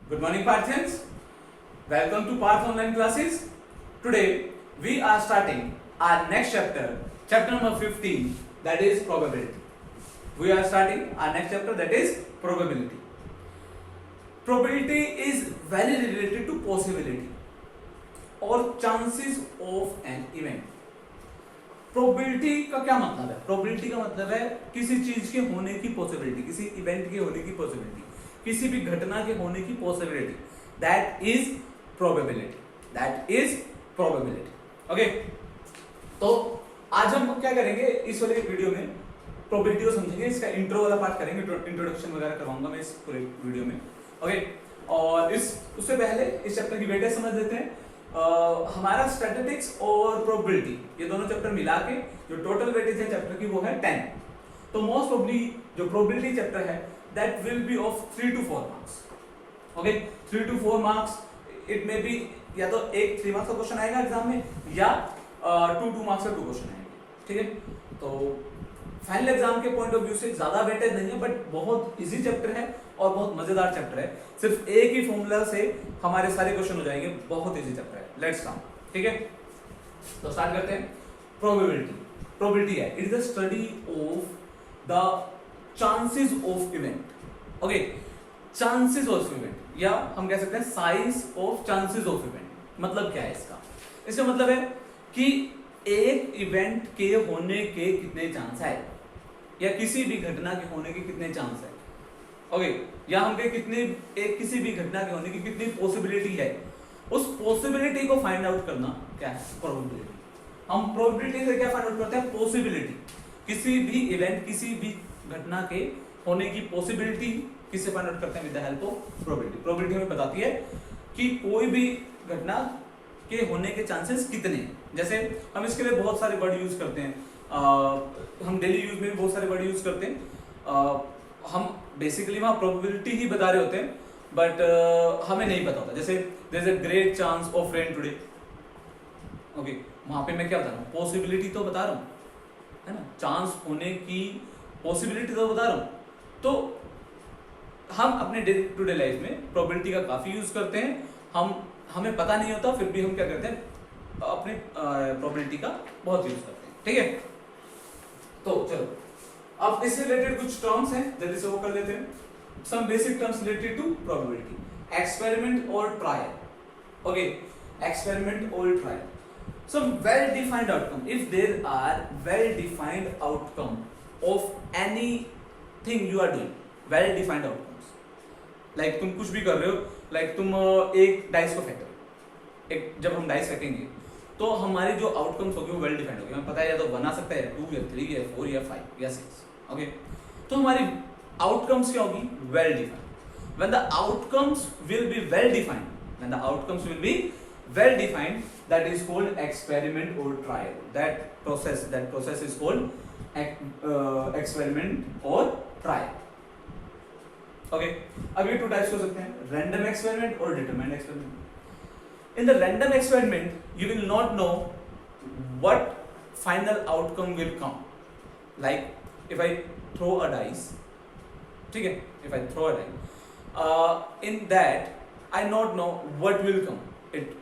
Good morning, Parthians. Welcome to Parth Online Classes. Today we are starting our next chapter, chapter number 15, that is probability. We are starting our next chapter, that is probability. Probability is very related to possibility or chances of an event. Probability का क्या मतलब है? Probability का मतलब है किसी चीज के होने की पॉसिबिलिटी, किसी इवेंट के होने की पॉसिबिलिटी, किसी भी घटना के होने की possibility. That is probability. That is probability. Okay, तो आज हम क्या करेंगे इस वाले वीडियो में, प्रोबेबिलिटी को समझेंगे. इसका इंट्रो वाला पार्ट करेंगे, इंट्रोडक्शन वगैरह करवाऊंगा मैं इस पूरे वीडियो में. ओके, और उससे पहले इस चैप्टर की वेटेज समझ लेते हैं. हमारा स्टैटिस्टिक्स और प्रोबेबिलिटी, ये दोनों चैप्टर मिला के जो टोटल वेटेज है चैप्टर की वो है 10. तो मोस्ट प्रोबेबली जो प्रोबेबिलिटी चैप्टर है that will B of 3 to 4 marks. Okay, 3 to 4 marks. It may be या तो एक 3 मार्क्स का क्वेश्चन आएगा एग्जाम में, या 2 मार्क्स का 2 क्वेश्चन आएंगे. ठीक है, तो फाइनल एग्जाम के पॉइंट ऑफ व्यू से ज्यादा वेटेज नहीं है, बट बहुत इजी चैप्टर है और बहुत मजेदार चैप्टर है. सिर्फ एक ही फॉर्मूला से हमारे सारे क्वेश्चन हो जाएंगे. बहुत इजी चैप्टर है. Let's start. ठीक है, तो स्टार्ट करते हैं. प्रोबेबिलिटी. प्रोबेबिलिटी है, it is the study of the chances of event. Okay, chances of event, या हम कह सकते हैं science of chances of event. मतलब क्या है इसका? इसका मतलब है कि एक इवेंट के होने के कितने चांस है, या किसी भी घटना के होने के कितने चांस है. ओके, या हम कहें किसी भी घटना के होने की कितनी पॉसिबिलिटी है. उस पॉसिबिलिटी को फाइंड आउट करना क्या है? प्रोबेबिलिटी. हम प्रोबेबिलिटी से क्या फाइंड आउट करते हैं? पॉसिबिलिटी. किसी भी इवेंट, किसी भी घटना के होने की पॉसिबिलिटी किससे फाइंड आउट करते हैं? With the help of probability. Probability हमें बताती है कि कोई भी घटना के होने के चांसेस कितने हैं. जैसे हम इसके लिए बहुत सारे वर्ड यूज करते हैं. हम डेली यूज में भी बहुत सारे वर्ड यूज करते हैं. हम बेसिकली वहां प्रोबेबिलिटी ही बता रहे होते हैं, बट हमें नहीं पता होता. जैसे there is a great chance of rain today. Okay, वहां पे मैं क्या बता रहा हूँ? पॉसिबिलिटी तो बता रहा हूँ, है ना. चांस होने की पॉसिबिलिटी तो बता रहा हूँ. तो हम अपने डे टू डे लाइफ में प्रोबेबिलिटी का काफी यूज करते हैं. हमें पता नहीं होता, फिर भी हम क्या करते हैं? अपने प्रोबेबिलिटी का बहुत यूज करते हैं. ठीक है, तो चलो अब इससे रिलेटेड कुछ टर्म्स हैं, जल्दी से वो कर लेते हैं. Some basic terms related to probability. Experiment और ट्रायल. ओके, एक्सपेरिमेंट और trial. Some well defined outcome. If there are well defined outcome of anything you are doing, well defined outcomes. Like तुम कुछ भी कर रहे हो, लाइक तुम एक डाइस को फेंक रहे हो. एक जब हम डाइस फेंकेंगे तो हमारी जो आउटकम्स होगी वो वेल डिफाइंड होगी. हमें पता है या तो 1 आ सकता है, 2 या 3 या 4 या 5 या 6. ओके, तो हमारी आउटकम्स क्या होगी? Well defined. When the outcomes will be well defined, when the outcomes will be well defined, that is called experiment और trial. That process is called experiment और ट्रायल. ओके, अब ये 2 टाइप्स हो सकते हैं, रैंडम एक्सपेरिमेंट और determined experiment. In the random experiment, you will not know what final outcome will come. Like if I throw a dice, ठीक है? If I throw a dice, in that I not know what will come. It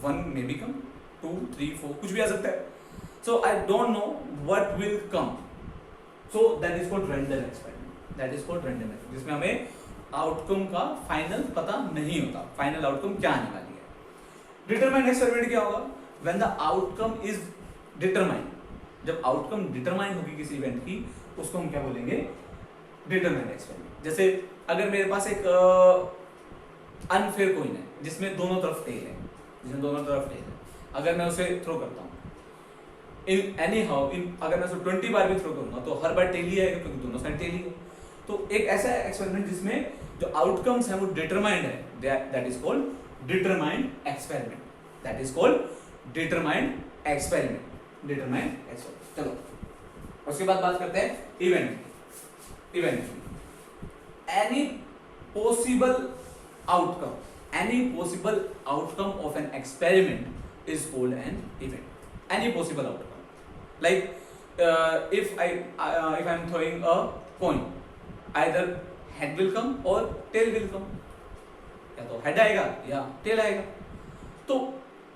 1 may become 2, 3, 4, कुछ भी आ सकता है. So I don't know what will come. So that is called random experiment. That is called random experiment. जिसमें हमें outcome का final पता नहीं होता, फाइनल आउटकम क्या आने वाली है. डिटरमाइंड एक्सपेरिमेंट क्या होगा? When the outcome is determined. जब आउटकम डिटरमाइन होगी किसी इवेंट की, उसको हम क्या बोलेंगे? Determined experiment. जैसे अगर मेरे पास एक अनफेयर कॉइन है जिसमें दोनों तरफ टेल है, अगर मैं उसे थ्रो करता हूँ इन एनी हाउ, अगर मैं उसे 20 बार भी थ्रो करूंगा तो हर बार टेल ही आएगा, क्योंकि दोनों साइड टेल ही है. तो एक ऐसा एक्सपेरिमेंट जिसमें जो आउटकम्स है वो डिटरमाइंड है, that is called determined experiment. That is called determined experiment. Determined experiment. चलो, उसके बाद बात करते हैं event. Any possible outcome of an experiment is called an event. Any possible outcome. Like if I'm throwing a coin, either head will come or tail will come. या तो head आएगा या टेल आएगा। तो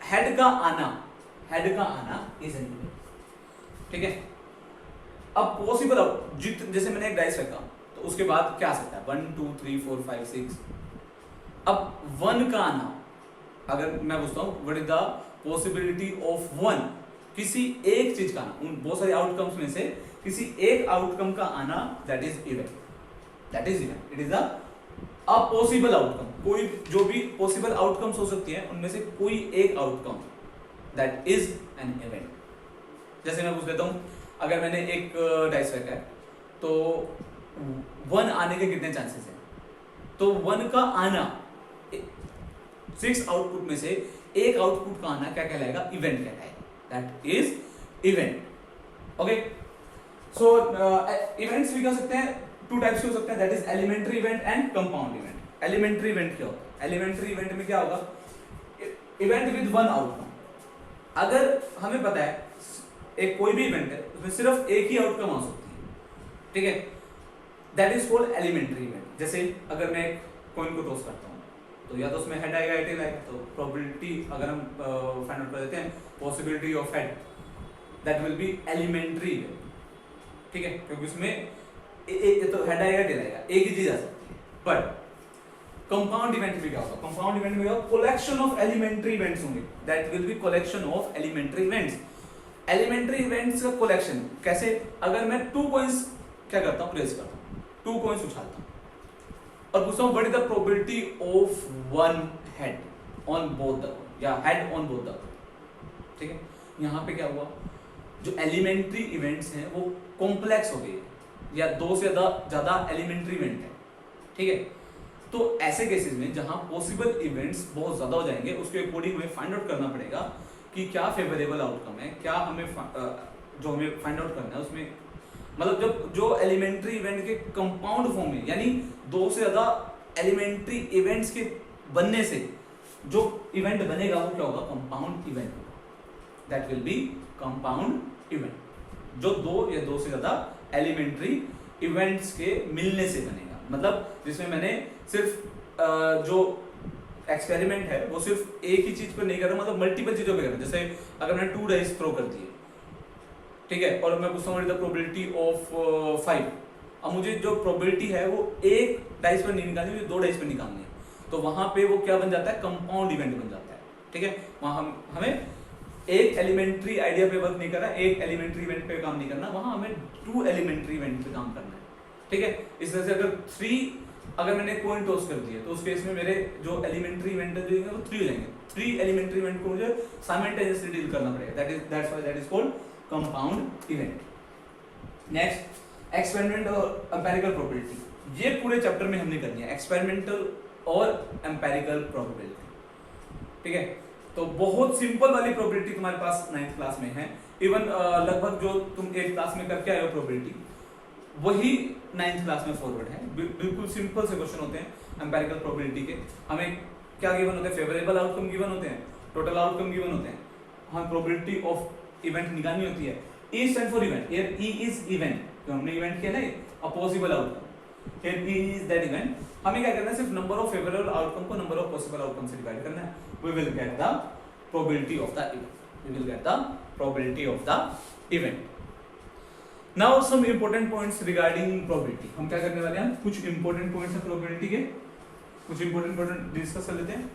हेड का आना is an event, ठीक है। अब पॉसिबल जैसे मैंने एक डाइस रखा तो उसके बाद क्या आ सकता है 1 2 3 4 5 6। अब 1 का आना, अगर मैं पूछता हूं what is the possibility of 1, किसी एक चीज का आना, उन बहुत सारे आउटकम्स में से किसी एक आउटकम का आना, that is event, it is a possible outcome. कोई जो भी पॉसिबल आउटकम्स हो सकती है उनमें से कोई एक outcome, that is an event. जैसे मैं पूछ लेता हूं, अगर मैंने एक डाइस रखा है तो 1 आने के कितने चांसेस हैं, तो 1 का आना 6 आउटपुट में से एक आउटपुट का आना क्या कहलाएगा, इवेंट कहलाएगा, that is event. Okay, so events भी कह सकते हैं, 2 टाइप्स के हो सकते हैं, that is elementary event and compound event. Elementary event क्या होता है, एलिमेंट्री इवेंट में क्या होगा, इवेंट विद 1 आउटकम। अगर हमें पता है एक कोई भी इवेंट है उसमें सिर्फ एक ही आउटकम आ सकती है, ठीक है, that is called elementary event. जैसे अगर मैं कॉइन को टॉस करता हूं तो या तो उसमें हेड आएगा या टेल आएगा, तो प्रोबेबिलिटी अगर हम फाइंड आउट कर देते हैं, possibility of head, that will be elementary event, ठीक है, क्योंकि उसमें तो हेड आएगा टेल आएगा, एक ही चीज आ सकती है। बट कंपाउंड इवेंट में क्या होगा, कंपाउंड इवेंट में क्या होगा, कलेक्शन ऑफ एलिमेंट्री इवेंट्स होंगे, that will be collection of elementary events. Elementary events का कलेक्शन कैसे, अगर मैं 2 कॉइंस क्या करता हूं, प्लेस करता हूं, 2 कॉइंस उछालता हूं और पूछता हूं what is the probability of 1 head on both the या हेड ऑन बोथ द, ठीक है। यहां पे क्या हुआ, जो एलिमेंट्री इवेंट्स हैं वो कॉम्प्लेक्स हो गए या 2 से ज्यादा एलिमेंट्री इवेंट है, ठीक है। तो ऐसे केसेस में जहां पॉसिबल इवेंट्स बहुत ज्यादा हो जाएंगे, उसके अकॉर्डिंग हमें फाइंड आउट करना पड़ेगा कि क्या फेवरेबल आउटकम है, क्या हमें जो हमें फाइंड आउट करना है उसमें, मतलब जब जो एलिमेंट्री इवेंट के कंपाउंड फॉर्म में, यानी 2 से ज्यादा एलिमेंट्री इवेंट्स के बनने से जो इवेंट बनेगा वो क्या होगा, compound event, that will B compound event. जो 2 या 2 से ज्यादा एलिमेंट्री इवेंट्स के मिलने से बनेगा, मतलब जिसमें मैंने सिर्फ जो एक्सपेरिमेंट है वो सिर्फ एक ही चीज पर नहीं कर रहा, मतलब मल्टीपल चीजों पे कर रहा हूं। जैसे अगर मैंने 2 डाइस थ्रो कर दिए, ठीक है, और मैं पूछता हूं द प्रोबेबिलिटी ऑफ 5, अब मुझे जो प्रोबेबिलिटी है वो एक डाइस पर नहीं निकालनी, मुझे 2 डाइस पर निकालनी है, तो वहां पे वो क्या बन जाता है, कंपाउंड इवेंट बन जाता है, ठीक है। वहां हमें एक एलिमेंट्री आइडिया पे वर्क नहीं करना, एक एलिमेंट्री इवेंट पे काम नहीं करना, वहां हमें 2 एलिमेंट्री इवेंट पे काम करना है, ठीक है। इस तरह से अगर मैंने कॉइन टॉस कर दिया तो उस केस में मेरे जो एलिमेंट्री इवेंट है वो 3 हो जाएंगे, 3 एलिमेंट्री इवेंट को मुझे साइमल्टेनियसली डील करना पड़ेगा, that's why that is called compound event. Next, experimental और एम्पिरिकल प्रोबेबिलिटी, ये पूरे चैप्टर में हमने करनी है, एक्सपेरिमेंटल और एम्पिरिकल प्रोबेबिलिटी, ठीक है। तो बहुत सिंपल वाली प्रोबेबिलिटी तुम्हारे पास 9th क्लास में है, इवन लगभग जो तुम 8th क्लास में करके आए हो प्रोबेबिलिटी, वही 9th क्लास में फॉरवर्ड है। बिल्कुल सिंपल से क्वेश्चन होते हैं एम्पिरिकल प्रोबेबिलिटी के। हमें क्या गिवन होते हैं, फेवरेबल आउटकम गिवन होते हैं, टोटल आउटकम गिवन होते हैं, हमें प्रोबेबिलिटी ऑफ इवेंट निकालनी होती है। E stand for event, here E is event, तो हमने इवेंट किया ना, a possible outcome, here E is that event. हमें क्या करना है, सिर्फ नंबर ऑफ फेवरेबल आउटकम को नंबर ऑफ पॉसिबल आउटकम से डिवाइड करना है, we will get the probability of the event, we will get the probability of the event. Now some important points regarding probability, हम क्या करने वाले हैं, कुछ इंपॉर्टेंट पॉइंट्स हैं प्रोबेबिलिटी के, कुछ इंपॉर्टेंट पॉइंट डिस्कस कर लेते हैं।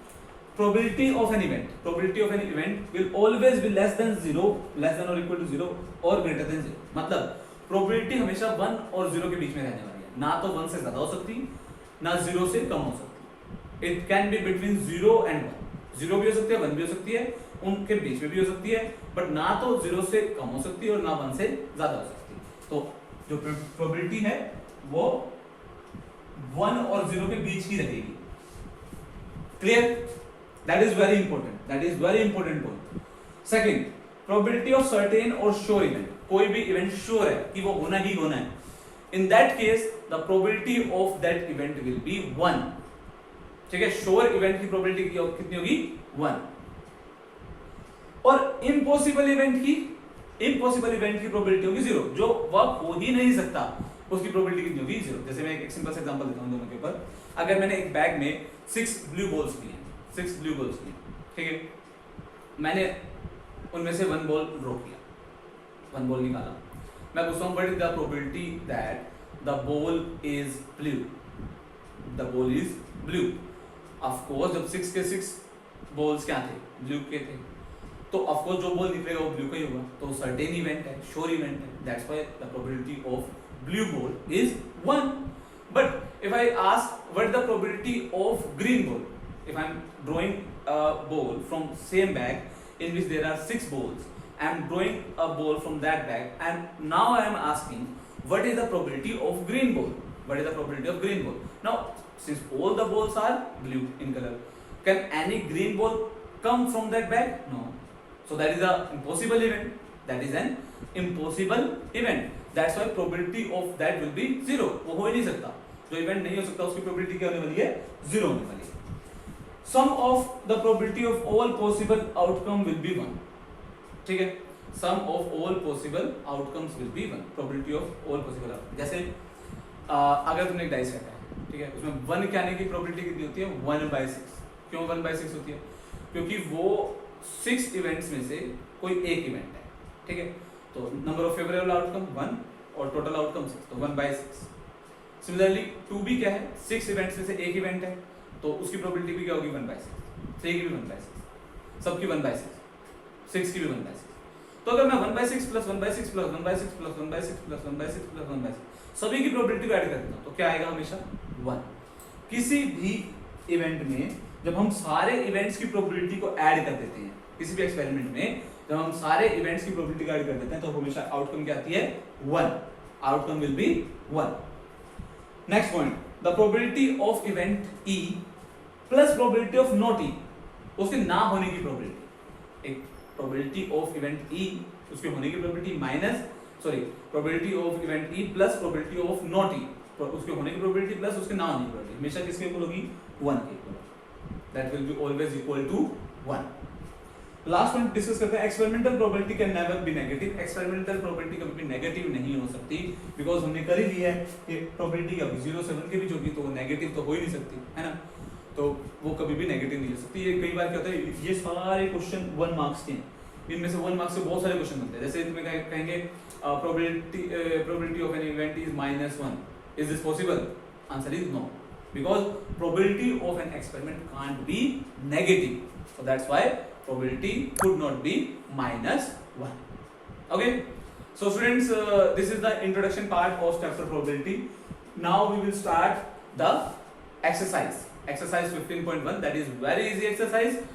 Probability of an event will always be less than or equal to 0 or greater than 0, मतलब probability हमेशा 1 और 0 के बीच में रहने वाली है, ना तो 1 से ज्यादा हो सकती, ना 0 से कम हो सकती। It can be between 0 and 1, 0 भी हो सकती है, 1 भी हो सकती है, उनके बीच में भी हो सकती है, बट ना तो 0 से कम हो सकती है और ना 1 से ज्यादा हो सकती है। तो जो probability है वो 1 और 0 के बीच ही रहेगी, clear? That is very important point. Second, probability of certain or sure event, कोई भी event sure है कि वो होना ही होना है, in that case the probability of that event will be 1, ठीक है। sure event की probability कितनी होगी, 1, और impossible event की probability होगी 0, जो वह हो ही नहीं सकता उसकी प्रोबेबिलिटी कितनी होगी 0। जैसे मैं एक सिंपल सा एग्जांपल देता हूं दोनों के ऊपर। अगर मैंने एक बैग में 6 ब्लू बॉल्स लिए, 6 ब्लू बॉल्स लिए, ठीक है, मैंने उनमें से 1 बॉल ड्रॉ किया, 1 बॉल निकाला, मैं पूछता हूँ what is the probability that the ball is blue, the ball is blue. Of course जब 6 के 6 बॉल्स क्या थे, ब्लू के थे, तो ऑफ कोर्स जो बॉल निकलेगा वो ब्लू का ही होगा, तो सर्टेन इवेंट है, श्योर इवेंट है, that's why the probability of blue ball is 1। But if I ask what the probability of green ball, if I am drawing a ball from same bag in which there are 6 balls, I am drawing a ball from that bag and now I am asking what is the probability of green ball, what is the probability of green ball. Now since all the balls are blue in color, can any green ball come from that bag? No, so that is a impossible event, that is an impossible event, that's why probability of that will be 0। वो हो ही नहीं सकता, जो event नहीं हो सकता उसकी probability क्या होने वाली है, 0 होने वाली है। Sum of the probability of all possible outcome will be 1, ठीक है, sum of all possible outcomes will be 1, probability of all possible outcomes। जैसे अगर तुमने एक डाइस रखा है, ठीक है, उसमें 1 के आने की प्रोबेबिलिटी कितनी होती है, 1/6। क्यों 1/6 होती है, क्योंकि वो 6 इवेंट्स में से कोई एक इवेंट है, ठीक है, तो नंबर ऑफ फेवरेबल आउटकम 1 और टोटल आउटकम 6, तो 1/6। सिमिलरली 2 भी क्या है, 6 इवेंट्स में से एक इवेंट है, तो उसकी प्रोबेबिलिटी भी क्या होगी 1/6, 3 की भी 1/6, सबकी 1/6, 6 की भी 1/6। तो अगर मैं 1/6 plus 1/6 plus 1/6 plus 1/6 plus 1/6 plus 1/6 सभी की प्रोबेबिलिटी को ऐड कर देता हूं, तो क्या आएगा हमेशा 1। किसी भी इवेंट में जब हम सारे इवेंट्स की प्रोबेबिलिटी को ऐड कर देते हैं, किसी भी एक्सपेरिमेंट में जब हम सारे इवेंट्स की प्रोबेबिलिटी को ऐड कर देते हैं, तो हमेशा आउटकम क्या आती है, 1, outcome will be 1। Next point, the probability of event E plus probability of not E, उसके ना होने की प्रोबेबिलिटी, एक प्रोबेबिलिटी ऑफ इवेंट ई उसके होने की probability minus probability of event E plus probability of not E, उसके होने की प्रोबेबिलिटी प्लस उसके ना होने की प्रोबेबिलिटी हमेशा किसके इक्वल होगी, 1 के equal, that will be always equal to 1। Last point discuss करते हैं, experimental probability can never be negative. Experimental probability कभी भी नेगेटिव नहीं हो सकती, बिकॉज हमने कर ही लिया है कि प्रोबेबिलिटी कभी 0 से 1 के बीच होगी, तो वो नेगेटिव तो हो ही नहीं सकती, है ना, तो वो कभी भी नेगेटिव नहीं हो सकती। ये कई बार क्या होता है, ये सारे क्वेश्चन 1 मार्क्स के हैं, इनमें से 1 मार्क्स से बहुत सारे क्वेश्चन बनते हैं। जैसे तुम्हें कहेंगे probability of an event is -1, is this possible, answer is no, because probability of an experiment can't be negative, so that's why probability could not be -1। okay, so students, this is the introduction part of chapter probability. Now we will start the exercise 15.1, that is very easy exercise।